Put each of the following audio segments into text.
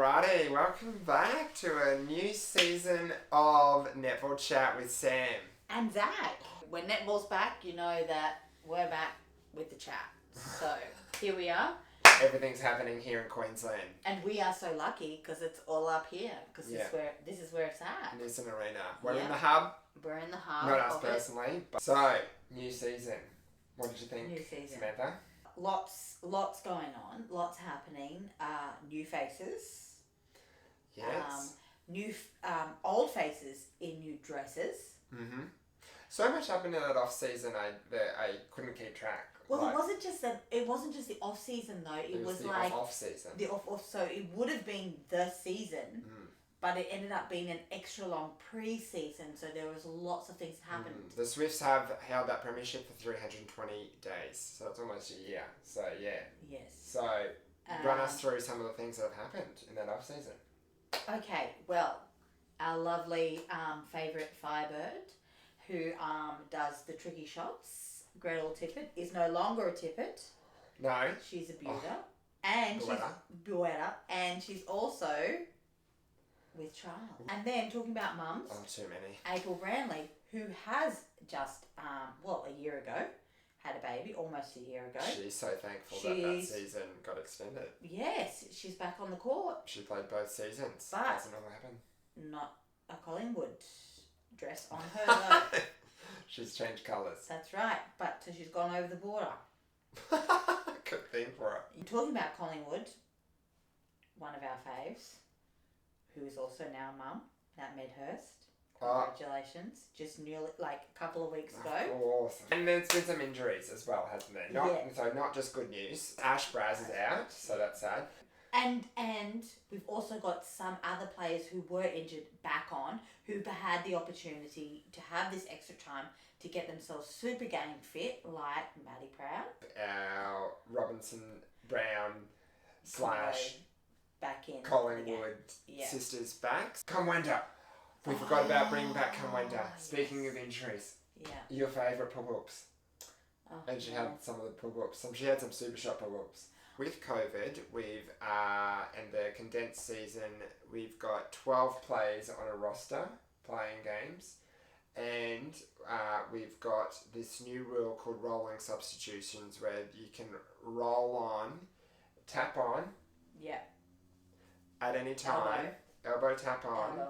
Alrighty, welcome back to a new season of Netball Chat with Sam. And Zach. When Netball's back, you know that we're back with the chat. So, here we are. Everything's happening here in Queensland. And we are so lucky because it's all up here. Because this is where it's at. Nissan Arena. We're in the hub. We're in the hub. Not us personally. But so, new season. What did you think, New season. Samantha? Lots going on. Lots happening. New faces. Yes. New old faces in new dresses. Mm-hmm. So much happened in that off season that I couldn't keep track. Well, it wasn't just the off season though. It was the like off season. The off. So it would have been the season, but it ended up being an extra long pre-season. So there was lots of things happened. The Swifts have held that premiership for 320 days, so it's almost a year. So yeah. Yes. So run us through some of the things that have happened in that off season. Okay. Well, our lovely favourite Firebird, who does the tricky shots, Gretel Tippett, is no longer a Tippett. No. She's a Buetter. And she's Buetter. And she's also with child. And then talking about mums. Oh, too many. April Branley, who has just, a year ago, had a baby, almost a year ago. She's so thankful that season got extended. Yes, she's back on the court. She played both seasons. But doesn't normally happen. Not a Collingwood dress on her though. She's changed colours. That's right, but so she's gone over the border. Good thing for her. Talking about Collingwood, one of our faves, who is also now mum, Nat Medhurst. Congratulations. Just nearly, like a couple of weeks ago. Of course. And there's been some injuries as well, hasn't there? So not just good news. Ash Braz is out, so that's sad. And we've also got some other players who were injured back on, who had the opportunity to have this extra time to get themselves super game fit, like Maddie Proud. Our Robinson Brown / back in Collingwood sisters back. Kamwenda. We forgot about bringing back Kamwenda. Speaking of injuries. Yeah. Your favourite pull-ups. Oh, and she had some of the pull-ups. She had some Supershot pull-ups. With COVID, we've, and the condensed season, we've got 12 players on a roster playing games. And we've got this new rule called rolling substitutions where you can roll on, tap on. Yeah. At any time. Elbow tap on.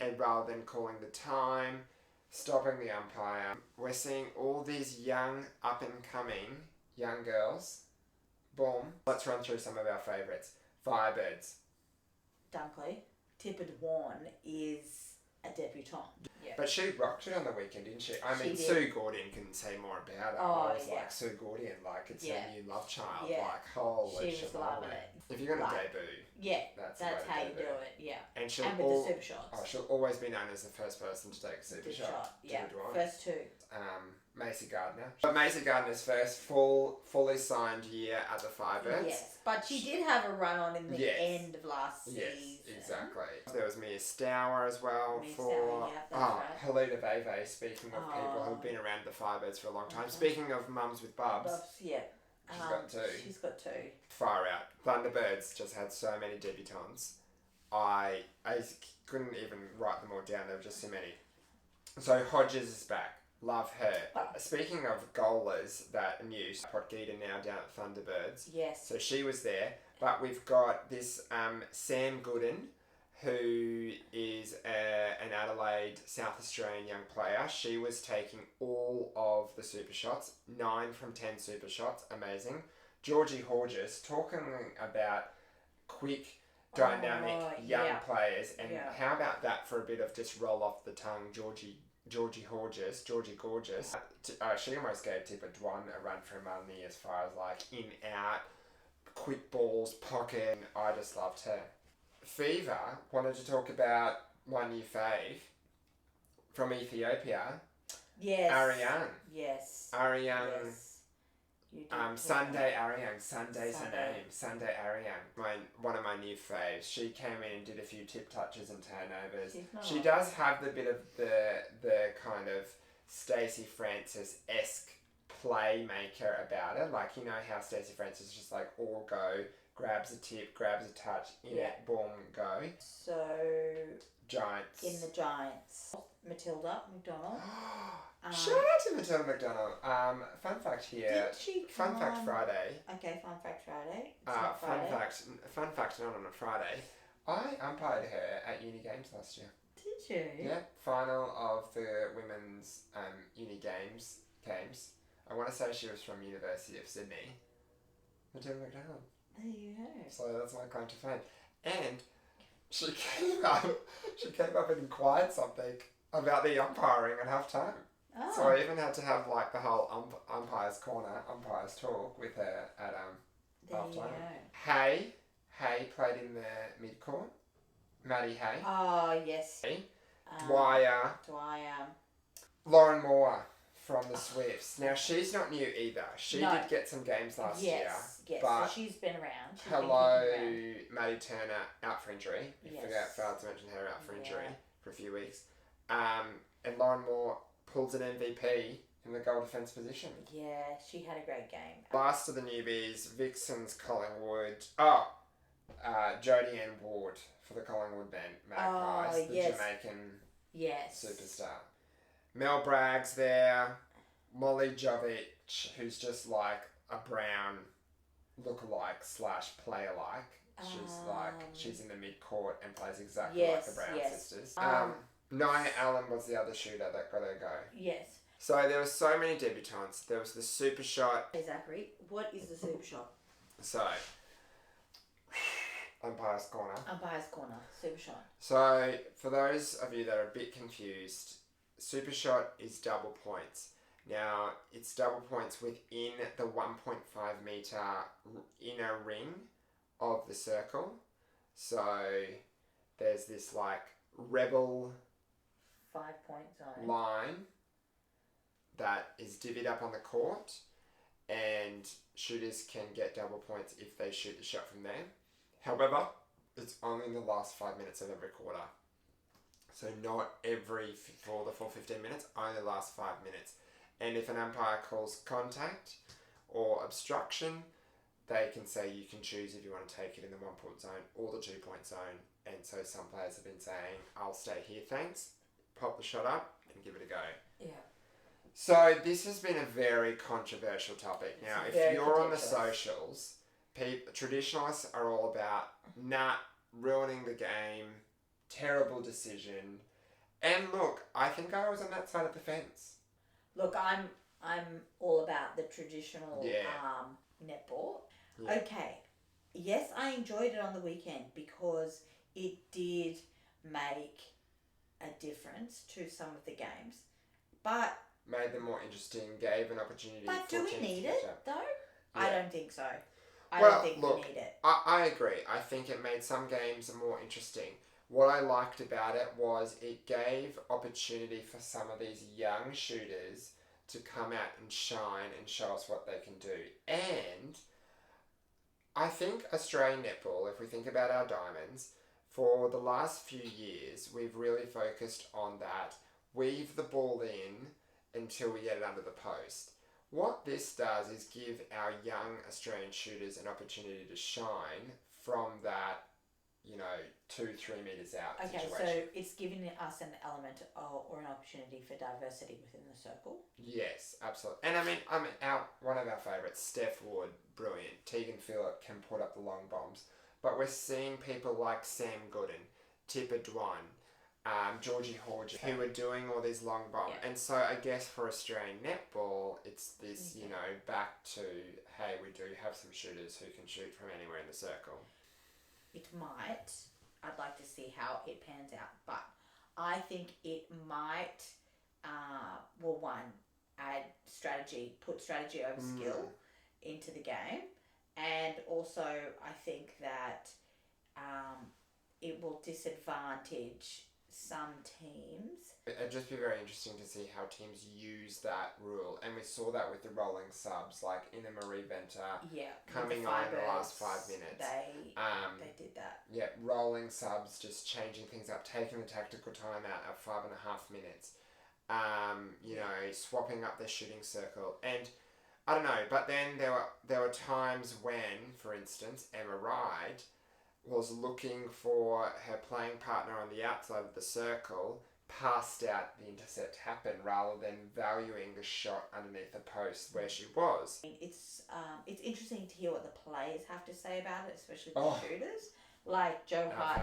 And rather than calling the time, stopping the umpire. We're seeing all these young, up-and-coming young girls. Boom. Let's run through some of our favourites. Firebirds. Dunkley. Tippett Warren is a debutante. Yeah. But she rocked it on the weekend, didn't she? I mean, Sue Gordian can say more about it. I was like, Sue Gordian, like, it's a new love child. Yeah. Like, holy shit. She was loving it. If you're going to debut, that's how you do it, yeah. And with the Supershots. She'll always be known as the first person to take a Supershot. Yeah, first two. Macy Gardner. But Macy Gardner's first fully signed year at the Firebirds. Yes, but she did have a run on in the end of last season. Yes, exactly. There was Mia Stour as well. That's right. Helena Veve, speaking of people who've been around the Firebirds for a long time. Speaking of mums with bubs. Yeah. She's got two. Far out. Thunderbirds just had so many debutantes. I couldn't even write them all down. There were just so many. So Hodges is back. Love her. Speaking of goalers that are new, Potgieter now down at Thunderbirds. Yes. So she was there. But we've got this Sam Gooden, who is an Adelaide, South Australian young player. She was taking all of the super shots, 9 from 10 super shots, amazing. Georgie Horges, talking about quick, dynamic young players, and how about that for a bit of just roll off the tongue, Georgie Gorgeous. She almost gave Tippett one a run for money as far as like in, out, quick balls, pocket. I just loved her. Fever wanted to talk about my new fave from Ethiopia. Yes. Ariane. Yes. Ariane. Yes. Sunday Ariane. Sunday's her name. Sunday Ariane. One of my new faves. She came in and did a few tip touches and turnovers. She does have the bit of the kind of Stacey Francis-esque playmaker about her. Like, you know how Stacey Francis is just like all go, grabs a tip, grabs a touch, in Yeah. it, boom, go. So Giants. in the Giants, Matilda McDonald. Shout out to Matilda McDonald. Fun fact here. Did she Fun come fact on? Friday. Okay, fun fact Friday. It's not Fun Friday. fact not on a Friday. I umpired her at uni games last year. Did you? Yeah, final of the women's uni games. I want to say she was from University of Sydney. Matilda McDonald. There you go. So that's my claim to fame. And she came up and inquired something about the umpiring at half time. Oh. So I even had to have like the whole umpire's corner, umpire's talk with her at there half you time. go. Hay played in the mid court. Maddie Hay. Oh yes. Dwyer. Lauren Moore from the Swifts. Now she's not new either. She did get some games last year. Yes, but so she's been around. hello, Maddie Turner out for injury. You Yes. failed to mention her out for injury for a few weeks. And Lauren Moore pulls an MVP in the goal defence position. Yeah, she had a great game. Last of the newbies, Vixens, Collingwood. Jodie Ann Ward for the Collingwood Magpies, the Jamaican superstar. Mel Bragg's there. Molly Jovic, who's just like a Brown lookalike / player-like. She's in the mid-court and plays exactly like the Brown sisters. Nia Allen was the other shooter that got her go. Yes. So there were so many debutantes. There was the Supershot. Hey Zachary, what is the Supershot? So, umpire's corner. Umpire's corner, Supershot. So, for those of you that are a bit confused, Supershot is double points. Now, it's double points within the 1.5 metre inner ring of the circle. So, there's this like rebel 5-point zone line that is divvied up on the court, and shooters can get double points if they shoot the shot from there. However, it's only in the last 5 minutes of every quarter. So not for the full 15 minutes, only the last 5 minutes. And if an umpire calls contact or obstruction, they can say you can choose if you want to take it in the 1 point zone or the 2 point zone. And so some players have been saying, I'll stay here, thanks. Pop the shot up and give it a go. Yeah. So this has been a very controversial topic. Now, if you're on the socials, traditionalists are all about ruining the game, terrible decision. And look, I think I was on that side of the fence. Look, I'm all about the traditional netball. Yeah. Okay. Yes, I enjoyed it on the weekend because it did make a difference to some of the games. But made them more interesting, gave an opportunity. But do we need it though? Yeah. I don't think so. I don't think we need it. I agree. I think it made some games more interesting. What I liked about it was it gave opportunity for some of these young shooters to come out and shine and show us what they can do. And I think Australian netball, if we think about our diamonds, for the last few years, we've really focused on that. Weave the ball in until we get it under the post. What this does is give our young Australian shooters an opportunity to shine from that, 2-3 metres out situation. So it's giving us an element or an opportunity for diversity within the circle? Yes, absolutely. And one of our favourites, Steph Wood, brilliant. Tegan Phillip can put up the long bombs. But we're seeing people like Sam Gooden, Tipper Dwan, Georgie Horger, who are doing all these long bombs. Yeah. And so I guess for Australian netball, it's this, back to, hey, we do have some shooters who can shoot from anywhere in the circle. It might. I'd like to see how it pans out. But I think it might, put strategy over skill into the game. And also, I think that it will disadvantage some teams. It'd just be very interesting to see how teams use that rule. And we saw that with the rolling subs, like Ina Marie Venter coming on in the last 5 minutes. They did that. Yeah, rolling subs, just changing things up, taking the tactical time out at 5.5 minutes. Swapping up their shooting circle. And I don't know, but then there were times when, for instance, Emma Ryde was looking for her playing partner on the outside of the circle, passed out, the intercept happened, rather than valuing the shot underneath the post where she was. It's interesting to hear what the players have to say about it, especially the shooters, like Joe Hart,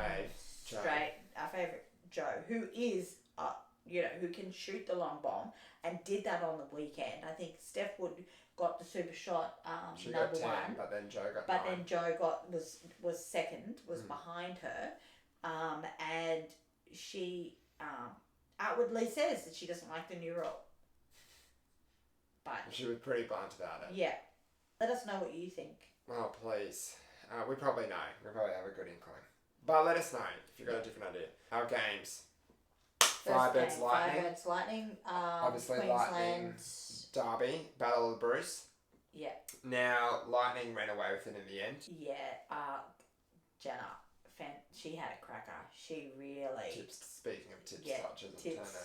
our favourite Joe, who is who can shoot the long bomb and did that on the weekend. I think Steph Wood got the super shot She number got 10, one, but then Joe got but 9. then Joe was second, was behind her, and she outwardly says that she doesn't like the new rule. But she was pretty blunt about it. Yeah, let us know what you think. Oh please, we probably know. We probably have a good inkling. But let us know if you've got a different idea. Our games. Firebirds Lightning. Firebirds Lightning. Obviously Queensland. Lightning. Derby. Battle of the Bruce. Yeah. Now, Lightning ran away with it in the end. Yeah. Jenna, she had a cracker. She really... Speaking of tips,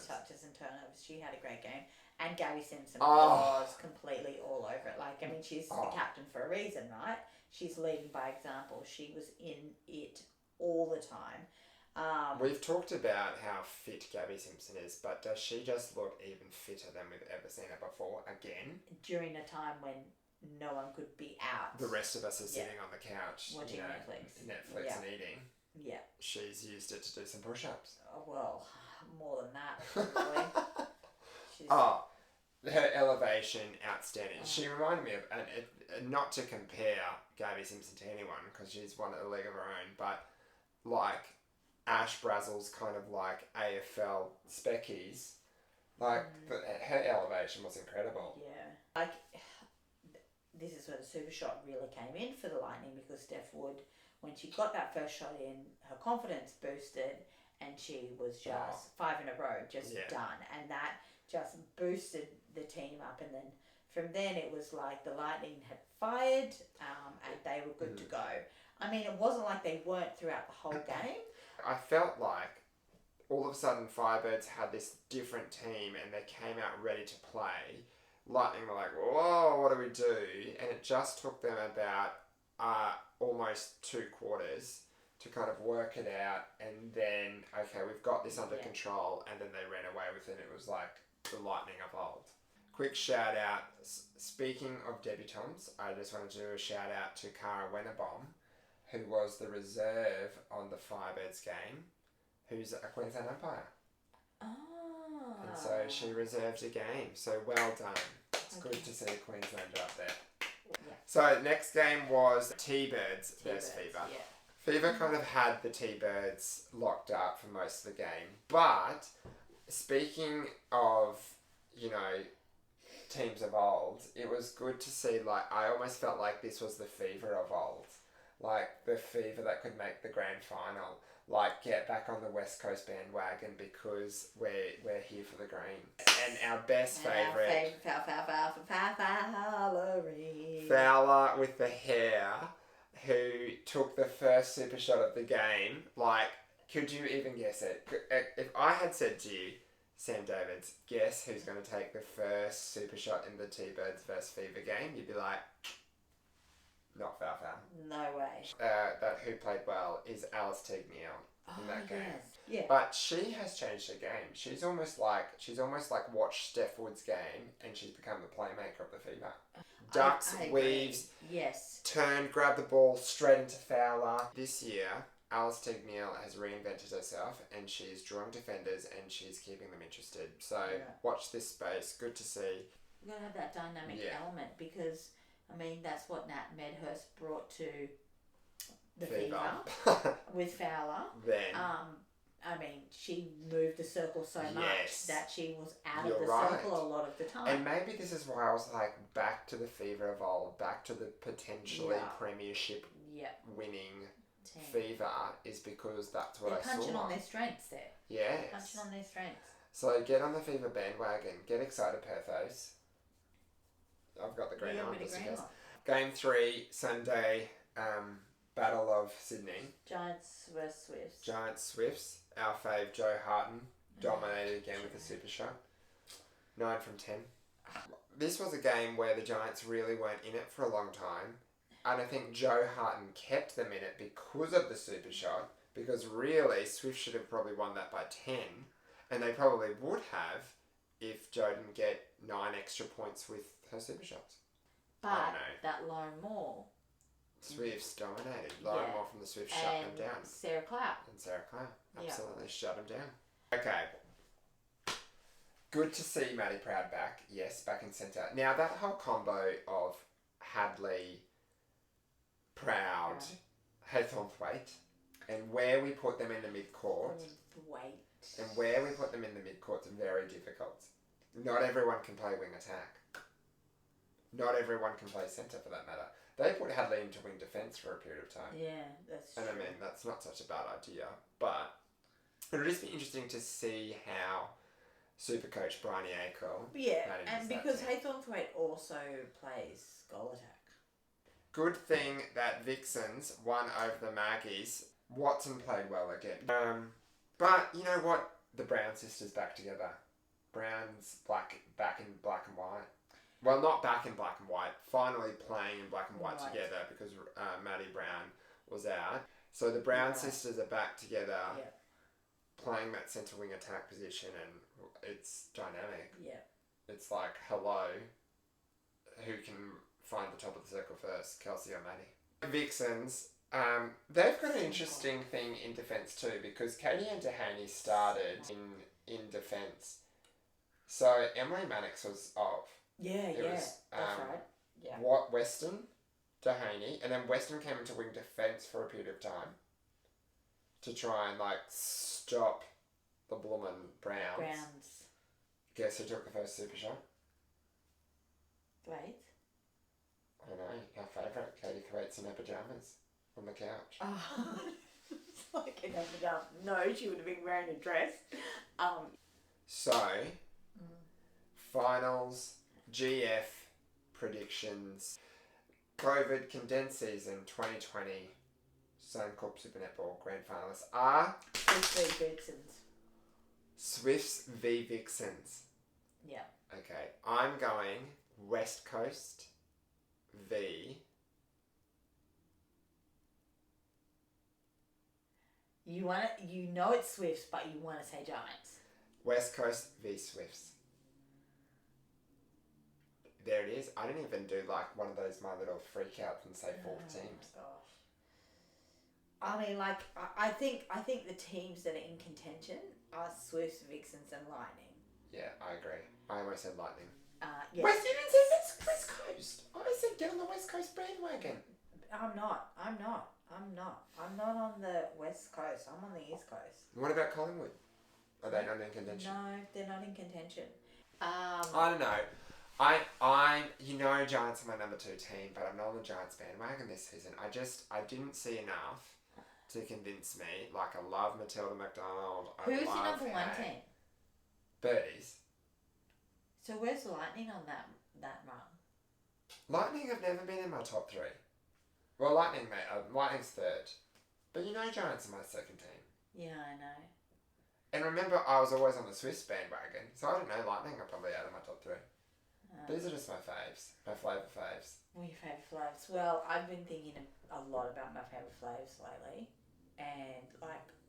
touches and turnovers. She had a great game. And Gabby Simpson was completely all over it. Like, I mean, she's the captain for a reason, right? She's leading by example. She was in it all the time. We've talked about how fit Gabby Simpson is, but does she just look even fitter than we've ever seen her before again? During a time when no one could be out. The rest of us are sitting on the couch watching Netflix and eating. Yeah. She's used it to do some push-ups. Oh, well, more than that, probably. Her elevation, outstanding. She reminded me of, and not to compare Gabby Simpson to anyone, because she's one of a league of her own, but like Ash Brazel's kind of like AFL speckies. Like, her elevation was incredible. Yeah. Like, this is where the super shot really came in for the Lightning, because Steph Wood, when she got that first shot in, her confidence boosted, and she was just 5 in a row, done. And that just boosted the team up, and then from then it was like the Lightning had fired, and they were good to go. I mean, it wasn't like they weren't throughout the whole game. I felt like all of a sudden Firebirds had this different team and they came out ready to play. Lightning were like, whoa, what do we do? And it just took them about almost 2 quarters to kind of work it out, and then, okay, we've got this under control, and then they ran away with it. It was like the Lightning of old. Quick shout out, speaking of debutantes, I just wanted to do a shout out to Cara Wennerbom, who was the reserve on the Firebirds game, who's a Queensland umpire. Oh. And so she reserved a game, so well done. It's good to see a Queenslander up there. Yeah. So next game was T-Birds versus Fever. Yeah. Fever kind of had the T-Birds locked up for most of the game, but speaking of, teams of old, it was good to see, like, I almost felt like this was the Fever of old. Like, the Fever that could make the grand final. Like, get back on the West Coast bandwagon because we're here for the green. And our best favourite... Fowler with the hair, who took the first super shot of the game. Like, could you even guess it? If I had said to you, Sam Davids, guess who's going to take the first super shot in the T-Birds versus Fever game, you'd be like, not Foul. No way. That who played well is Alice Teague-Neal in that game. Yeah. But she has changed her game. She's almost like watched Steph Wood's game and she's become the playmaker of the Fever. Ducks, weaves, turned, grabbed the ball straight into Fowler. This year, Alice Teague-Neal has reinvented herself and she's drawing defenders and she's keeping them interested. So watch this space. Good to see. We're going to have that dynamic element because, I mean, that's what Nat Medhurst brought to the Fever with Fowler. Then. I mean, she moved the circle so much that she was out of the circle a lot of the time. And maybe this is why I was like, back to the Fever of old, back to the potentially premiership winning Fever, is because that's what I saw. They're punching on their strengths there. Yes. Punching on their strengths. So get on the Fever bandwagon. Get excited, Perthos. I've got the green on. Game 3, Sunday, Battle of Sydney. Giants versus Swifts. Giants Swifts. Our fave Joe Harton dominated again with a super shot. 9 from 10. This was a game where the Giants really weren't in it for a long time. And I think Joe Harton kept them in it because of the Supershot. Because really, Swift should have probably won that by 10. And they probably would have if Joe didn't get 9 extra points with her Supershots. But that Lauren Moore. Swifts dominated. Lauren Moore from the Swift shut them down. Sarah Clow. Absolutely shut them down. Okay. Good to see Maddie Proud back. Yes, back in centre. Now, that whole combo of Hadley, Proud, Haythornthwaite, and where we put them in the mid-court. And where we put them in the mid-court is very difficult. Not everyone can play wing attack. Not everyone can play centre for that matter. They put Hadley into wing defence for a period of time. Yeah, that's true. And I mean, that's not such a bad idea. But it'll just be interesting to see how Super Coach Bryony Akel manages and because Haythornthwaite also plays goal attack. Good thing that Vixens won over the Maggies. Watson played well again. But you know what? The Brown sisters back together. Brown's back in black and white. Well, not back in black and white. Finally playing in black and white together because Maddie Brown was out. So the Brown sisters are back together, playing that centre wing attack position, and it's dynamic. Yeah. It's like, hello, who can find the top of the circle first, Kelsey or Maddie? Vixens, they've got an interesting thing in defence too, because Katie and Dehaney started in defence. So Emily Mannix was off. That's right. Yeah. Weston, Dehaney, and then Weston came into wing defence for a period of time to try and stop the bloomin' Browns. Guess who took the first super shot? Wait. I know, our favourite, Katie Thwaites in her pyjamas on the couch. Oh, it's like in her pyjamas. No, she would have been wearing a dress. Finals, GF predictions, COVID condensed season 2020, Suncorp Super Netball grand finalists are Swifts v Vixens. Swifts v Vixens. Yeah. Okay, I'm going West Coast v. You want it? You know it's Swifts, but you want to say Giants. West Coast v Swifts. There it is. I didn't even do one of those my little freakouts and say 4 teams. Oh my gosh. I mean, I think the teams that are in contention are Swifts, Vixens, and Lightning. Yeah, I agree. I almost said Lightning. Yes. You didn't say West Coast. I said get on the West Coast bandwagon. I'm not on the West Coast. I'm on the East Coast. What about Collingwood? Are they not in contention? No, they're not in contention. I don't know. Giants are my number 2 team, but I'm not on the Giants bandwagon this season. I didn't see enough to convince me. I love Matilda McDonald. Who's your number 1 team? Birdies. So where's Lightning on that run? Lightning have never been in my top 3. Well, Lightning's 3rd. But Giants are my 2nd team. Yeah, I know. And remember, I was always on the Swiss bandwagon, so I don't know, Lightning are probably out of my top 3. These are just my faves, my flavour faves. Well, your favourite flaves. Well, I've been thinking a lot about my favourite flaves lately, and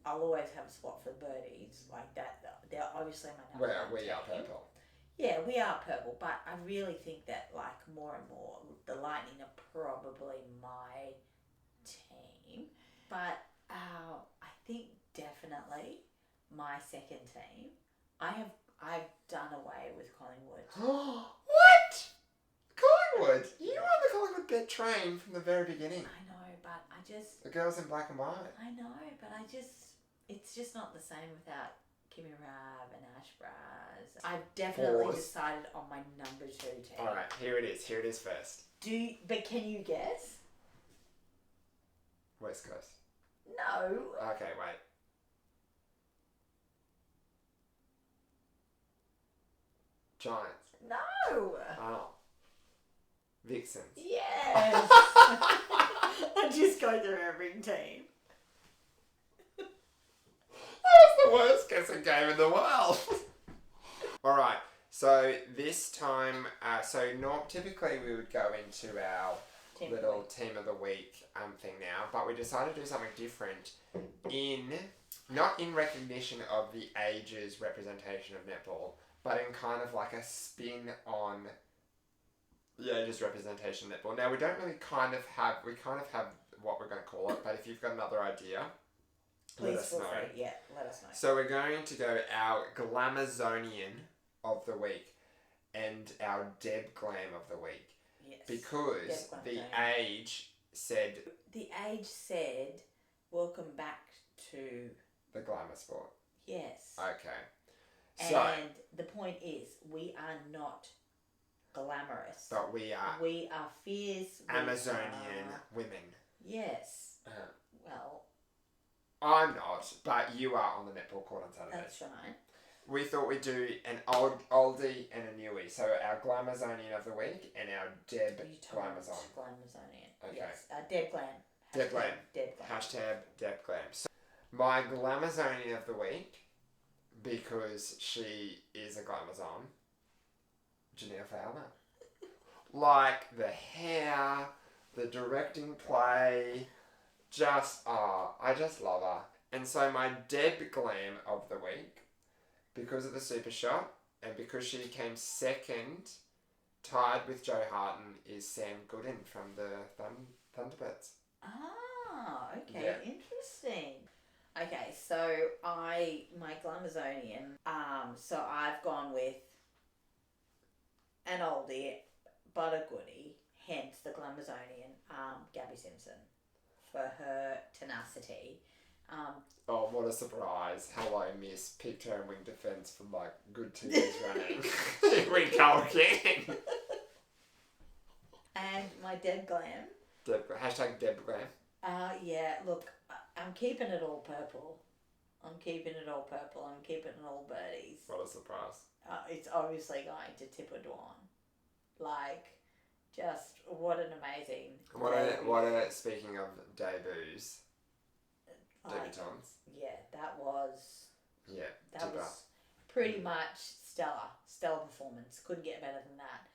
I'll always have a spot for the Birdies, that. They're obviously my number 1 we team. are purple. Yeah, we are purple, but I really think that more and more the Lightning are probably my team. But I think definitely my 2nd team. I've done away with Collingwood. What? Collingwood? You were on the Collingwood bet train from the very beginning. I know, but I just... The girls in black and white. I know, but it's just not the same without Kimmy Rabb and Ash Braz. I've definitely decided on my number 2 team. Alright, here it is first. But can you guess? West Coast. No. Okay, wait. Giants. No. Oh. Vixens. Yes. I just go through every team. That was the worst guessing game in the world. Alright, So this time, typically we would go into our little team of the week thing now, but we decided to do something different not in recognition of the ages representation of netball, but in kind of like a spin on the ages representation of netball. Now we don't really kind of have what we're going to call it, but if you've got another idea, please let us know. Yeah, let us know. So we're going to go our Glamazonian of the week and our Deb Glam of the week. Yes. Because the age said, welcome back to the glamour sport. Yes. Okay. And the point is, we are not glamorous. But we are. We are fierce. Amazonian women. Yes. Well. I'm not, but you are on the netball court on Saturday. That's right. We thought we'd do an oldie and a newie. So our Glamazonian of the week and our Deb Glamazon. Glamazonian. Okay. Yes. Deb Glam. Deb Glam. Deb Glam. Hashtag Deb Glam. So my Glamazonian of the week, because she is a Glamazon, Janelle Fowler. Like the hair, the directing play, I just love her. And so my Deb Glam of the week, because of the Supershot and because she came second, tied with Jo Harton, is Sam Gooden from the Thunderbirds. Ah, okay, Yeah. Interesting. Okay, so my Glamazonian, so I've gone with an oldie, but a goodie, hence the Glamazonian, Gabby Simpson, for her tenacity. Oh, what a surprise. Hello, Miss. Picked her in wing defence for like good 2 years running. We go again. And my Deb Glam. Hashtag Deb Glam. Yeah, look, I'm keeping it all purple. I'm keeping it all birdies. What a surprise. It's obviously going to Tipperdown. Like, just what an amazing debut. Speaking of debuts, debutantes. Yeah, that was Tipper. was pretty much stellar performance. Couldn't get better than that.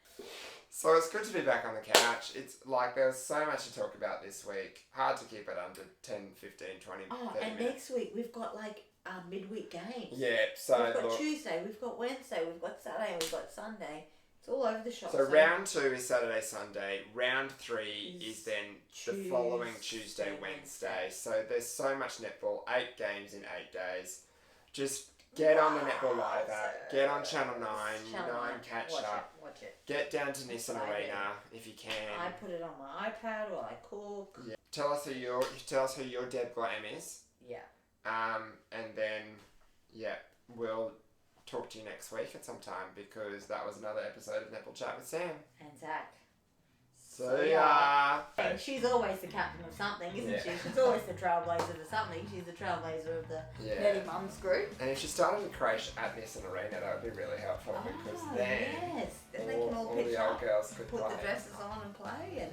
So it's good to be back on the couch. It's like there's so much to talk about this week. Hard to keep it under 10, 15, 20, 30 and minutes. next week we've got like midweek games. Yeah, so we've got Tuesday, we've got Wednesday, we've got Saturday, and we've got Sunday. It's all over the shop. So round 2 is Saturday, Sunday. Round 3 is then the following Tuesday, Wednesday. So there's so much netball. 8 games in 8 days. Just get on the Netball Live app. Get on Channel 9. 9 catch up. Watch it. Get down to Nissan Arena if you can. I put it on my iPad while I cook. Yeah. Tell us who your Deb Glam is. Yeah. And then we'll talk to you next week at some time, because that was another episode of Netball Chat with Sam and Zach. See ya. And she's always the captain of something, isn't she? She's always the trailblazer of something. She's the trailblazer of the Netty Mums group. And if she started to crash at Nissan Arena, that would be really helpful, because then they can all pitch the old girls could put play. the dresses on and play, and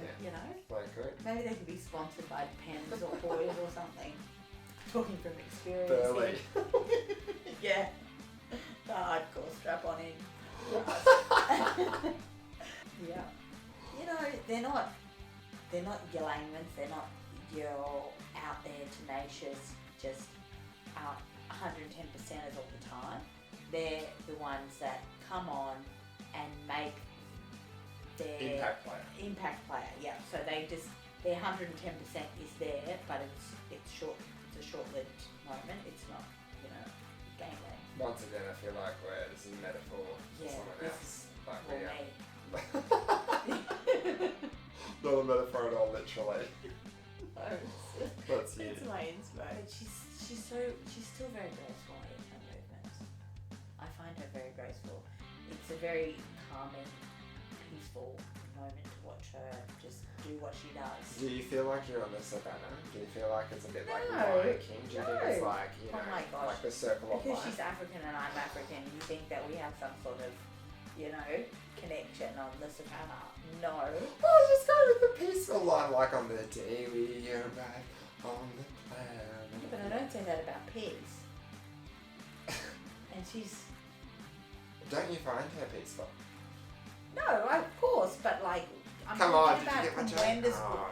play good. Maybe they could be sponsored by Pens or Toys or something. Talking from experience. Burley. Yeah. The hardcore strap on in. Yeah. You know, they're not your layman's, they're not your out there tenacious, just out 110%ers all the time. They're the ones that come on and make their impact player. Yeah. So their 110% is there, but it's a short-lived moment. It's not, game day. Once again, I feel like this is a metaphor for someone else. Not a metaphor at all, literally. That's you. It's my inspiration. She's still very graceful in her movements. I find her very graceful. It's a very calming, peaceful moment to watch her just do what she does. Do you feel like you're on the savannah? Do you feel like it's a bit like No. Lion King? Do you think it's like, Oh my gosh. like the circle of Because life? she's African and I'm African, you think that we have some sort of, connection on the savannah. No. Oh, just go with the peaceful line, like on the day we are back on the planet. Yeah, but I don't say that about pigs. And she's Don't you find her peaceful? No, of course, but like I'm Come on, talking did you about get my joke? Kumwenda's Oh,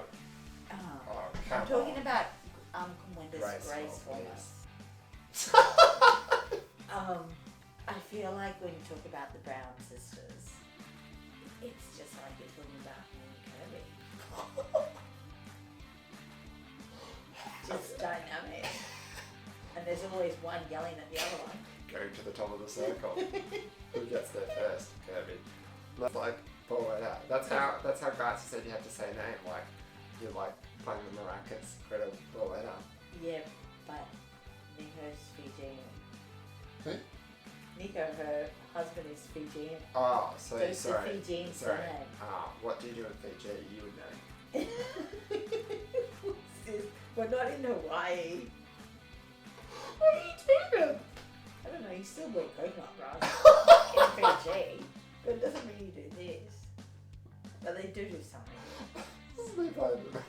I'm come talking on. about Kumwenda's Gracefulness. gracefulness. I feel like when you talk about the Brown sisters, it's just like you're talking about me and Kirby. Just dynamic. And there's always one yelling at the other one. Going to the top of the circle. Who gets there first? Kirby. Let's like pull it out. That's how Garza said you have to say a name. Like you're like playing the maracas. Gotta pull it up. Yeah, but Nico's Fijian. Who? Nico, her husband is Fijian. Oh, so it's sorry. the Fijian Sorry. surname. What do you do in Fiji? You would know. We're not in Hawaii. What are you doing? I don't know, you still wear coconut bras in Fiji, but it doesn't mean you do this. But they do something. Sleep over.